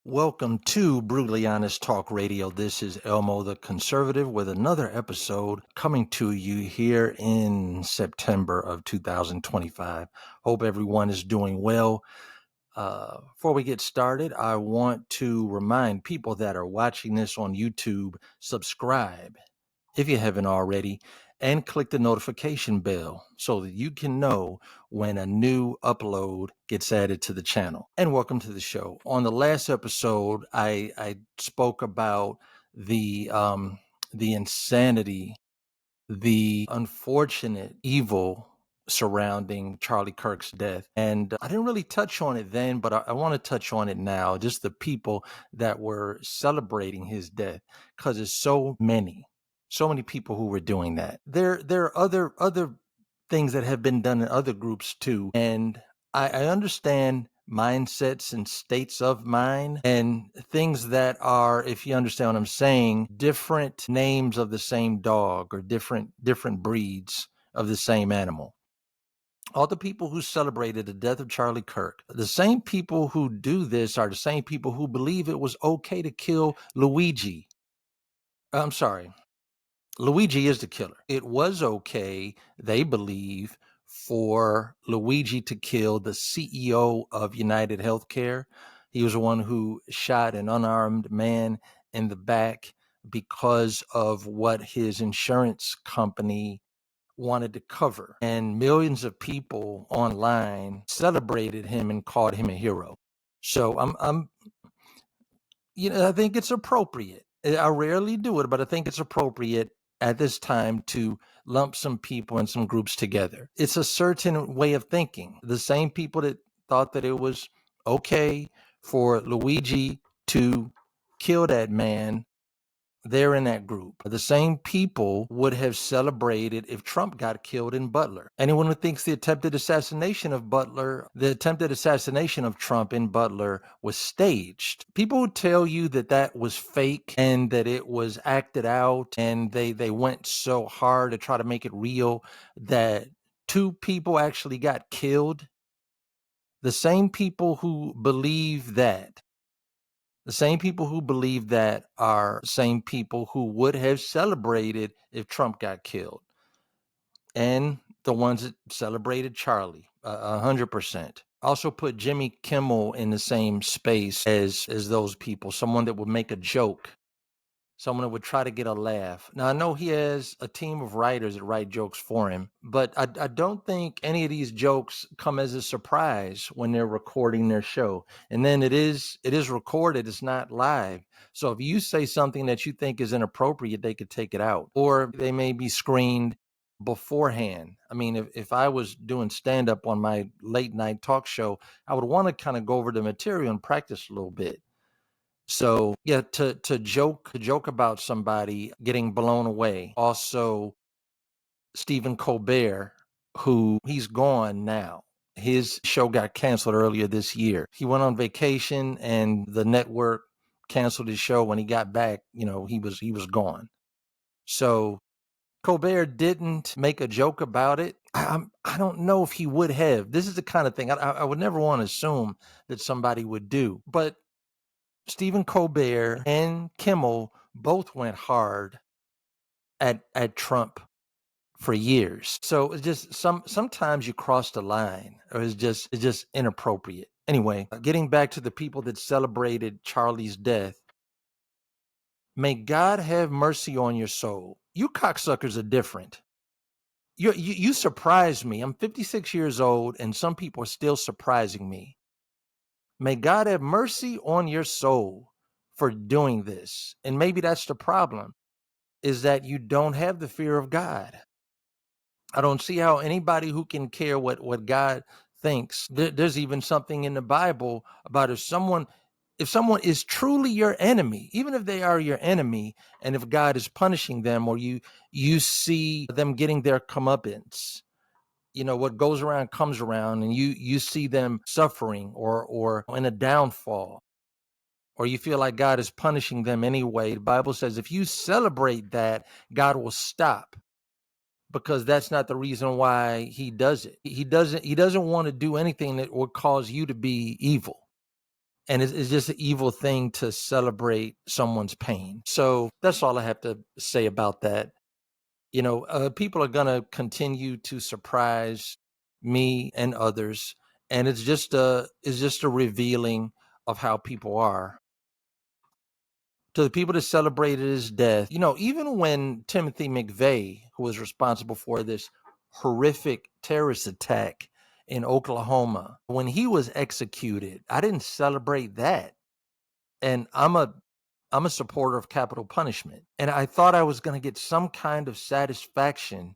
Welcome to Brutally Honest Talk Radio. This is Elmo the Conservative with another episode coming to you here in September of 2025. Hope everyone is doing well. Before we get started, I want to remind people that are watching this on YouTube, subscribe if you haven't already, and click the notification bell so that you can know when a new upload gets added to the channel. And welcome to the show. On the last episode, I spoke about the insanity, the unfortunate evil surrounding Charlie Kirk's death. And I didn't really touch on it then, but I want to touch on it now. Just the people that were celebrating his death, because there's so many people who were doing that. There are other things that have been done in other groups too. And I understand mindsets and states of mind and things that are, if you understand what I'm saying, different names of the same dog or different breeds of the same animal. All the people who celebrated the death of Charlie Kirk, the same people who do this are the same people who believe it was okay to kill Luigi. I'm sorry. Luigi is the killer. It was okay, they believe, for Luigi to kill the CEO of United Healthcare. He was the one who shot an unarmed man in the back because of what his insurance company wanted to cover. And millions of people online celebrated him and called him a hero. So I think it's appropriate. I rarely do it, but I think it's appropriate at this time to lump some people and some groups together. It's a certain way of thinking. The same people that thought that it was okay for Luigi to kill that man, they're in that group. The same people would have celebrated if Trump got killed in Butler. Anyone who thinks the attempted assassination of Trump in Butler was staged. People who tell you that that was fake and that it was acted out and they went so hard to try to make it real that two people actually got killed. The same people who believe that are same people who would have celebrated if Trump got killed. And the ones that celebrated Charlie, 100%. Also put Jimmy Kimmel in the same space as those people, someone that would make a joke, someone that would try to get a laugh. Now, I know he has a team of writers that write jokes for him, but I don't think any of these jokes come as a surprise when they're recording their show. And then it is recorded, it's not live. So if you say something that you think is inappropriate, they could take it out, or they may be screened beforehand. I mean, if I was doing stand-up on my late night talk show, I would want to kind of go over the material and practice a little bit. So yeah, to joke about somebody getting blown away. Also, Stephen Colbert, who he's gone now. His show got canceled earlier this year. He went on vacation and the network canceled his show. When he got back, he was gone. So Colbert didn't make a joke about it. I don't know if he would have. This is the kind of thing I would never want to assume that somebody would do. But Stephen Colbert and Kimmel both went hard at Trump for years. So it's just sometimes you cross the line, or it's just inappropriate. Anyway, getting back to the people that celebrated Charlie's death, may God have mercy on your soul. You cocksuckers are different. You surprise me. I'm 56 years old, and some people are still surprising me. May God have mercy on your soul for doing this. And maybe that's the problem, is that you don't have the fear of God. I don't see how anybody who can care what God thinks. There's even something in the Bible about if someone is truly your enemy, even if they are your enemy, and if God is punishing them, or you see them getting their comeuppance, what goes around comes around, and you see them suffering or in a downfall, or you feel like God is punishing them anyway. The Bible says if you celebrate that, God will stop, because that's not the reason why he does it. He doesn't want to do anything that would cause you to be evil. And it's just an evil thing to celebrate someone's pain. So that's all I have to say about that. People are going to continue to surprise me and others, and it's just a revealing of how people are. To the people that celebrated his death, even when Timothy McVeigh, who was responsible for this horrific terrorist attack in Oklahoma, when he was executed, I didn't celebrate that. And I'm a supporter of capital punishment. And I thought I was going to get some kind of satisfaction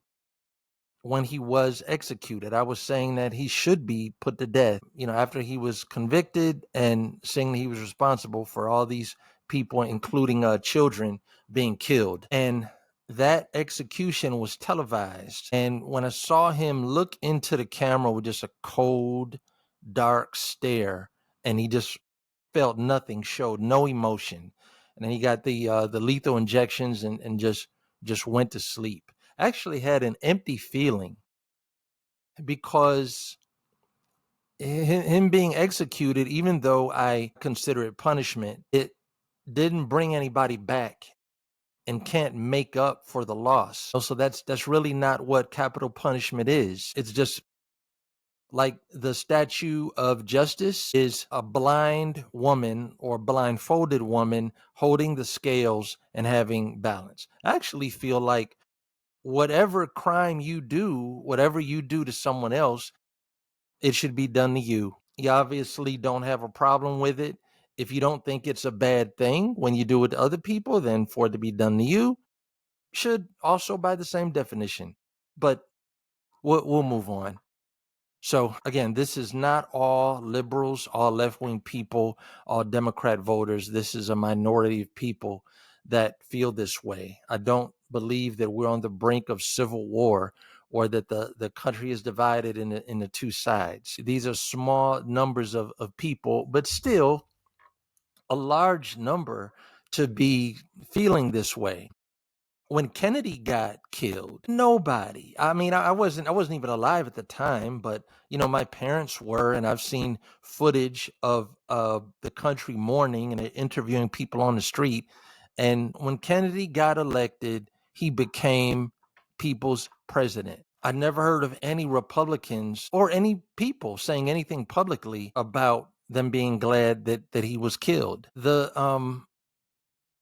when he was executed. I was saying that he should be put to death, after he was convicted, and saying that he was responsible for all these people, including children, being killed. And that execution was televised. And when I saw him look into the camera with just a cold, dark stare, and he just felt nothing, showed no emotion, and then he got the lethal injections, and just went to sleep. I actually had an empty feeling because him being executed, even though I consider it punishment, it didn't bring anybody back and can't make up for the loss. So that's really not what capital punishment is. It's just like the statue of justice is a blind woman or blindfolded woman holding the scales and having balance. I actually feel like whatever crime you do, whatever you do to someone else, it should be done to you. You obviously don't have a problem with it. If you don't think it's a bad thing when you do it to other people, then for it to be done to you should also by the same definition. But we'll move on. So again, this is not all liberals, all left-wing people, all Democrat voters. This is a minority of people that feel this way. I don't believe that we're on the brink of civil war, or that the country is divided into two sides. These are small numbers of people, but still a large number to be feeling this way. When Kennedy got killed, nobody. I mean, I wasn't even alive at the time, but my parents were, and I've seen footage of the country mourning and interviewing people on the street. And when Kennedy got elected, he became people's president. I never heard of any Republicans or any people saying anything publicly about them being glad that he was killed. The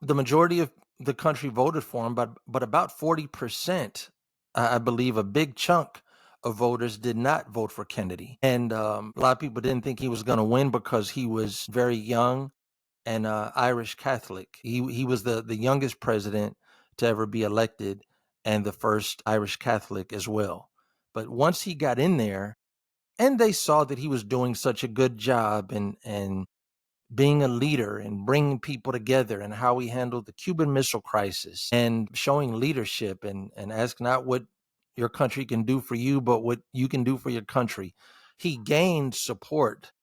majority of the country voted for him, but about 40%, I believe, a big chunk of voters did not vote for Kennedy. And a lot of people didn't think he was going to win because he was very young and Irish Catholic. He was the youngest president to ever be elected, and the first Irish Catholic as well. But once he got in there, and they saw that he was doing such a good job, and being a leader and bringing people together, and how he handled the Cuban Missile Crisis, and showing leadership, and ask not what your country can do for you, but what you can do for your country. He gained support,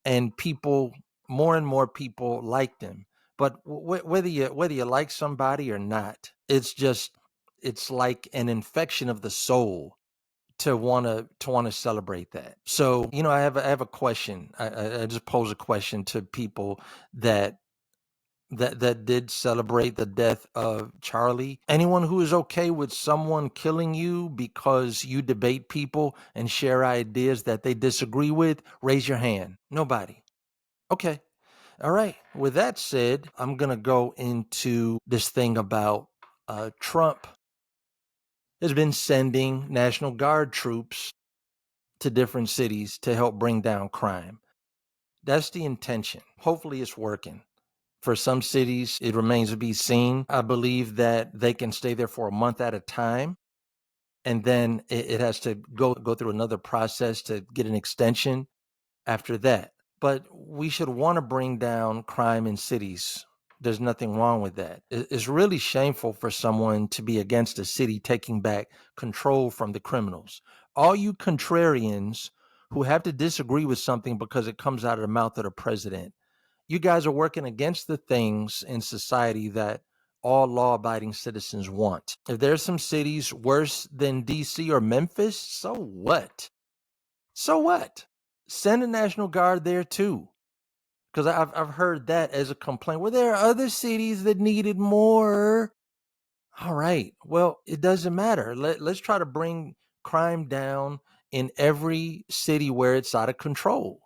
and people, more and more people liked him. But whether you like somebody or not, it's like an infection of the soul to want to celebrate that. So I have a question. I just pose a question to people that did celebrate the death of Charlie. Anyone who is okay with someone killing you because you debate people and share ideas that they disagree with, raise your hand. Nobody. Okay. All right. With that said, I'm gonna go into this thing about Trump has been sending National Guard troops to different cities to help bring down crime. That's the intention. Hopefully it's working. For some cities, it remains to be seen. I believe that they can stay there for a month at a time, and then it has to go through another process to get an extension after that. But we should want to bring down crime in cities. There's nothing wrong with that. It's really shameful for someone to be against a city taking back control from the criminals. All you contrarians who have to disagree with something because it comes out of the mouth of the president, you guys are working against the things in society that all law-abiding citizens want. If there's some cities worse than DC or Memphis, so what? So what? Send a National Guard there too. Because I've heard that as a complaint. Well, there are other cities that needed more. All right. Well, it doesn't matter. Let's try to bring crime down in every city where it's out of control.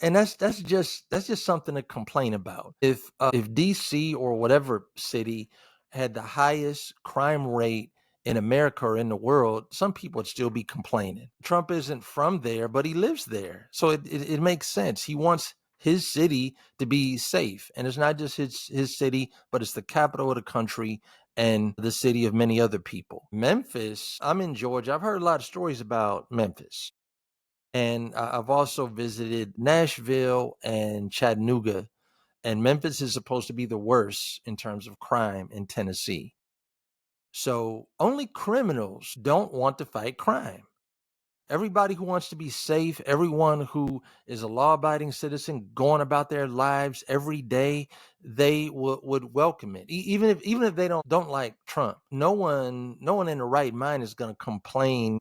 And that's just something to complain about. If DC or whatever city had the highest crime rate in America or in the world, some people would still be complaining. Trump isn't from there, but he lives there. So it makes sense. He wants his city to be safe. And it's not just his city, but it's the capital of the country and the city of many other people. Memphis, I'm in Georgia. I've heard a lot of stories about Memphis. And I've also visited Nashville and Chattanooga. And Memphis is supposed to be the worst in terms of crime in Tennessee. So only criminals don't want to fight crime. Everybody who wants to be safe, everyone who is a law-abiding citizen going about their lives every day, they would welcome it. Even if they don't like Trump, no one in the right mind is going to complain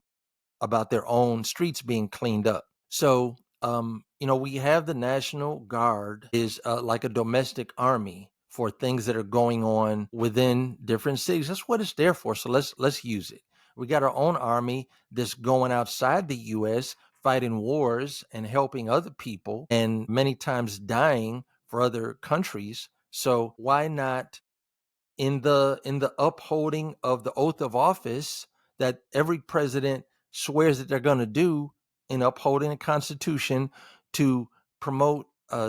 about their own streets being cleaned up. So, we have the National Guard is like a domestic army for things that are going on within different cities. That's what it's there for. So let's use it. We got our own army that's going outside the U.S. fighting wars and helping other people, and many times dying for other countries. So why not in the upholding of the oath of office that every president swears that they're going to do in upholding the Constitution to promote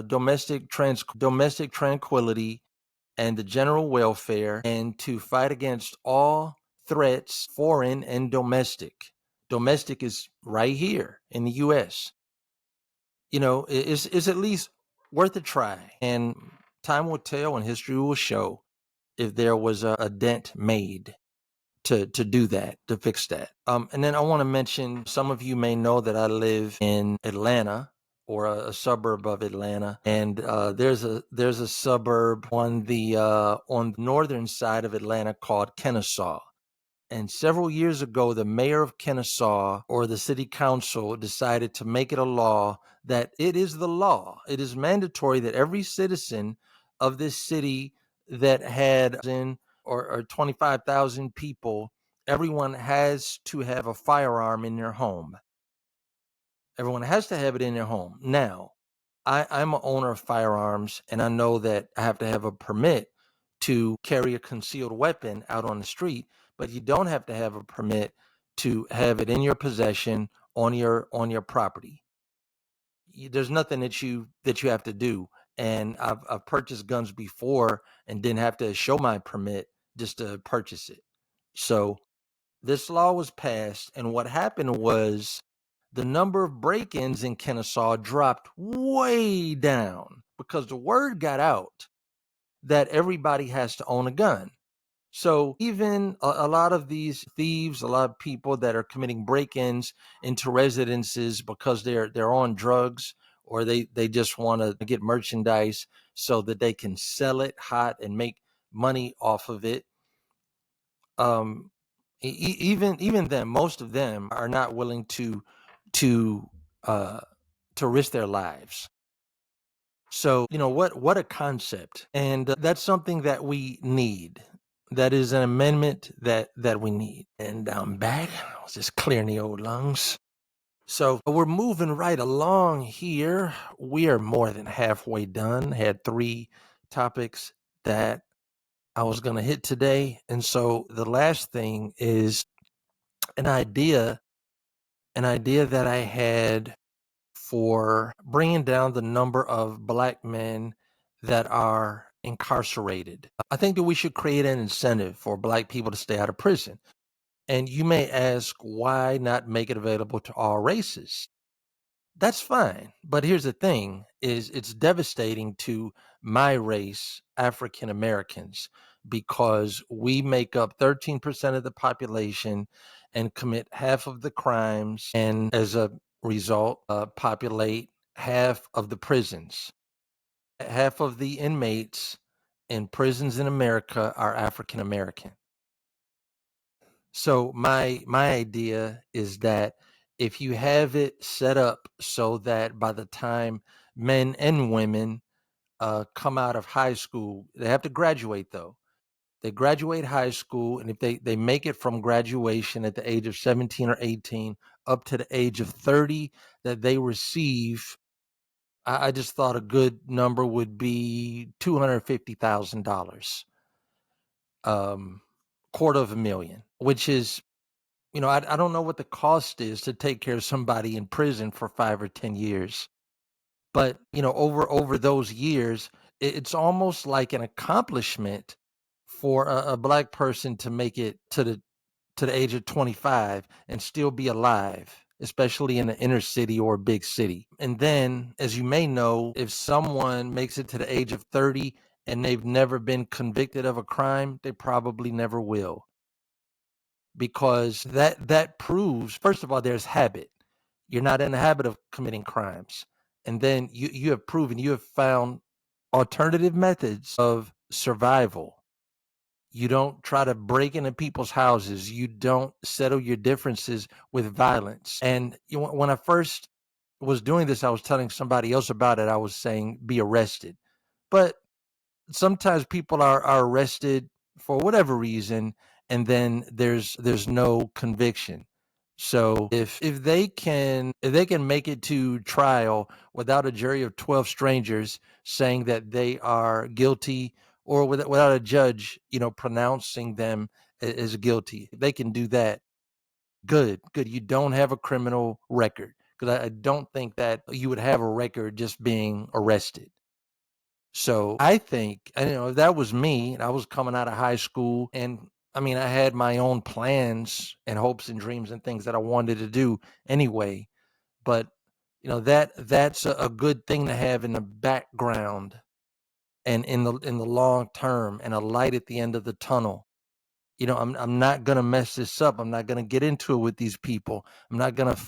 domestic tranquility and the general welfare, and to fight against all threats, foreign and domestic. Domestic is right here in the U.S. It's at least worth a try, and time will tell, and history will show if there was a dent made to do that, to fix that. And then I want to mention, some of you may know that I live in Atlanta, or a suburb of Atlanta, and there's a suburb on the northern side of Atlanta called Kennesaw. And several years ago, the mayor of Kennesaw, or the city council, decided to make it a law that it is the law. It is mandatory that every citizen of this city that had or 25,000 people, everyone has to have a firearm in their home. Everyone has to have it in their home. Now, I'm an owner of firearms, and I know that I have to have a permit to carry a concealed weapon out on the street, but you don't have to have a permit to have it in your possession on your property. There's nothing that you have to do. And I've purchased guns before and didn't have to show my permit just to purchase it. So this law was passed, and what happened was the number of break-ins in Kennesaw dropped way down because the word got out that everybody has to own a gun. So even a lot of these thieves, a lot of people that are committing break-ins into residences because they're on drugs, or they just want to get merchandise so that they can sell it hot and make money off of it. Even them, most of them are not willing to uh, to risk their lives. So what a concept, and that's something that we need. That is an amendment that we need. And I'm back. I was just clearing the old lungs. So we're moving right along here. We are more than halfway done. Had 3 topics that I was going to hit today, and so the last thing is an idea that I had for bringing down the number of Black men that are incarcerated. I think that we should create an incentive for Black people to stay out of prison. And you may ask, why not make it available to all races? That's fine. But here's the thing, is it's devastating to my race, African Americans, because we make up 13% of the population and commit half of the crimes, and as a result, populate half of the prisons. Half of the inmates in prisons in America are African American. So my idea is that if you have it set up so that by the time men and women come out of high school. They have to graduate though. They graduate high school, and if they make it from graduation at the age of 17 or 18 up to the age of 30, that they receive, I just thought a good number would be $250,000, um, quarter of a million, which is, I don't know what the cost is to take care of somebody in prison for 5 or 10 years. But, over those years, it's almost like an accomplishment for a black person to make it to the age of 25 and still be alive, especially in the inner city or a big city. And then, as you may know, if someone makes it to the age of 30 and they've never been convicted of a crime, they probably never will, because that proves, first of all, there's habit. You're not in the habit of committing crimes. And then you have proven, you have found alternative methods of survival. You don't try to break into people's houses. You don't settle your differences with violence. And when I first was doing this, I was telling somebody else about it. I was saying, be arrested. But sometimes people are arrested for whatever reason, and then there's no conviction. So if they can make it to trial without a jury of 12 strangers saying that they are guilty, or without a judge pronouncing them as guilty, if they can do that, good, you don't have a criminal record, because I don't think that you would have a record just being arrested. So I think, if that was me and I was coming out of high school, and I mean, I had my own plans and hopes and dreams and things that I wanted to do anyway, but that's a good thing to have in the background and in the long term, and a light at the end of the tunnel. I'm not going to mess this up. I'm not going to get into it with these people. I'm not going to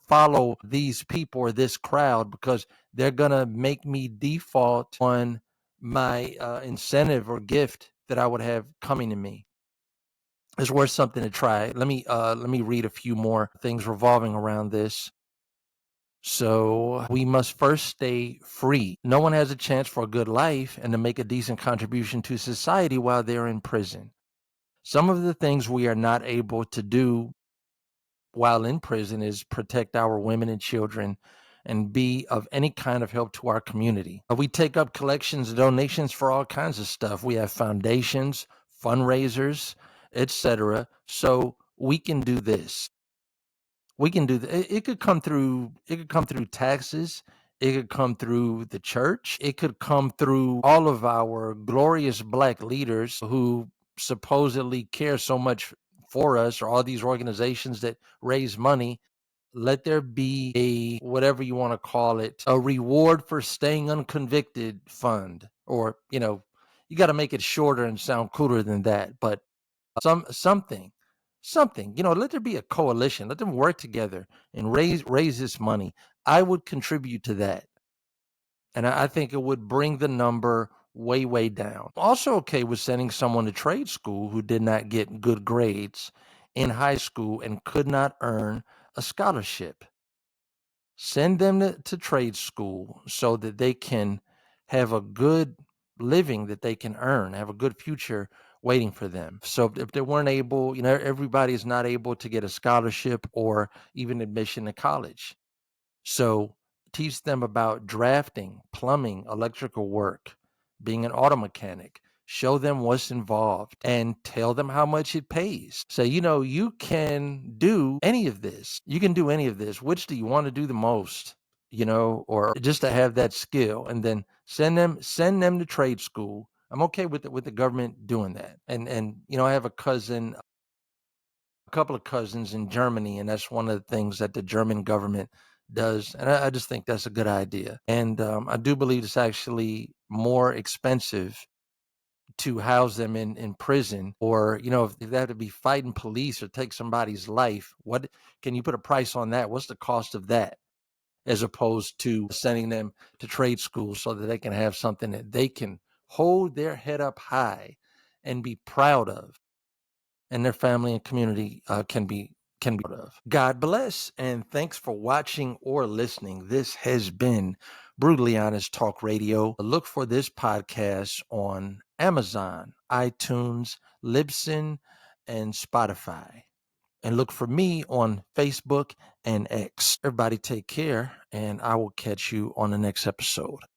follow these people or this crowd, because they're going to make me default on my incentive or gift that I would have coming to me. It's worth something to try. Let me read a few more things revolving around this. So we must first stay free. No one has a chance for a good life and to make a decent contribution to society while they're in prison. Some of the things we are not able to do while in prison is protect our women and children and be of any kind of help to our community. We take up collections and donations for all kinds of stuff. We have foundations, fundraisers, etc. So we can do this. It could come through. It could come through taxes. It could come through the church. It could come through all of our glorious black leaders who supposedly care so much for us, or all these organizations that raise money. Let there be a, whatever you want to call it, a reward for staying unconvicted fund, or you got to make it shorter and sound cooler than that, but something, let there be a coalition. Let them work together and raise this money. I would contribute to that, and I think it would bring the number way down. Also okay with sending someone to trade school who did not get good grades in high school and could not earn a scholarship. Send them to trade school so that they can have a good living that they can earn, have a good future waiting for them. So if they weren't able, everybody is not able to get a scholarship or even admission to college. So teach them about drafting, plumbing, electrical work, being an auto mechanic. Show them what's involved and tell them how much it pays. Say, you can do any of this. You can do any of this. Which do you want to do the most? Or just to have that skill, and then send them to trade school. I'm okay with the government doing that. And I have a couple of cousins in Germany, and that's one of the things that the German government does. And I just think that's a good idea. And I do believe it's actually more expensive to house them in prison, or if they have to be fighting police or take somebody's life. What can you put a price on that? What's the cost of that, as opposed to sending them to trade school so that they can have something that they can hold their head up high and be proud of, and their family and community can be can be proud of. God bless, and thanks for watching or listening. This has been Brutally Honest Talk Radio. Look for this podcast on Amazon, iTunes, Libsyn, and Spotify. And look for me on Facebook and X. Everybody take care, and I will catch you on the next episode.